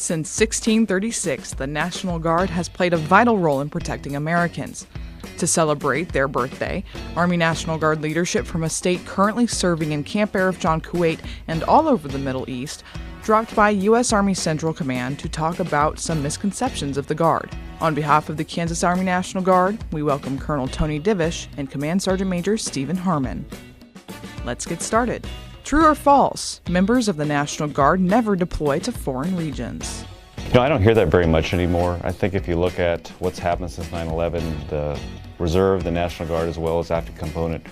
Since 1636, the National Guard has played a vital role in protecting Americans. To celebrate their birthday, Army National Guard leadership from a state currently serving in Camp Arif John, Kuwait, and all over the Middle East dropped by U.S. Army Central Command to talk about some misconceptions of the Guard. On behalf of the Kansas Army National Guard, we welcome Colonel Tony Divish and Command Sergeant Major Stephen Harmon. Let's get started. True or false? Members of the National Guard never deploy to foreign regions. I don't hear that very much anymore. I think if you look at what's happened since 9/11, the Reserve, the National Guard, as well as active component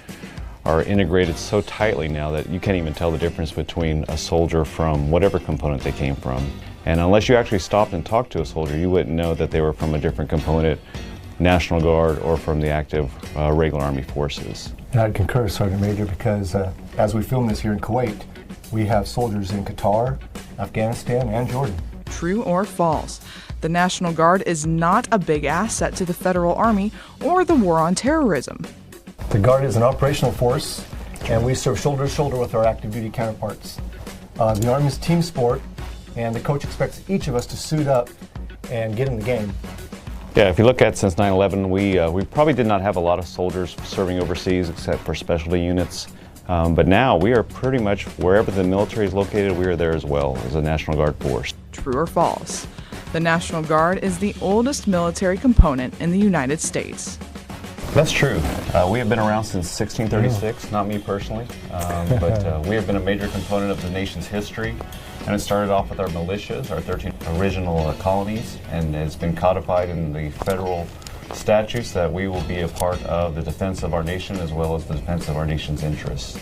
are integrated so tightly now that you can't even tell the difference between a soldier from whatever component they came from. And unless you actually stopped and talked to a soldier, you wouldn't know that they were from a different component, National Guard, or from the active regular Army forces. And I'd concur, Sergeant Major, because as we film this here in Kuwait, we have soldiers in Qatar, Afghanistan, and Jordan. True or false? The National Guard is not a big asset to the Federal Army or the war on terrorism. The Guard is an operational force, and we serve shoulder to shoulder with our active duty counterparts. The Army is team sport, and the coach expects each of us to suit up and get in the game. Yeah, if you look at since 9/11, we probably did not have a lot of soldiers serving overseas except for specialty units. But now we are pretty much wherever the military is located, we are there as well as a National Guard force. True or false? The National Guard is the oldest military component in the United States. That's true. We have been around since 1636, not me personally, but we have been a major component of the nation's history. And it started off with our militias, our 13 original colonies, and it's been codified in the federal statutes that we will be a part of the defense of our nation as well as the defense of our nation's interests.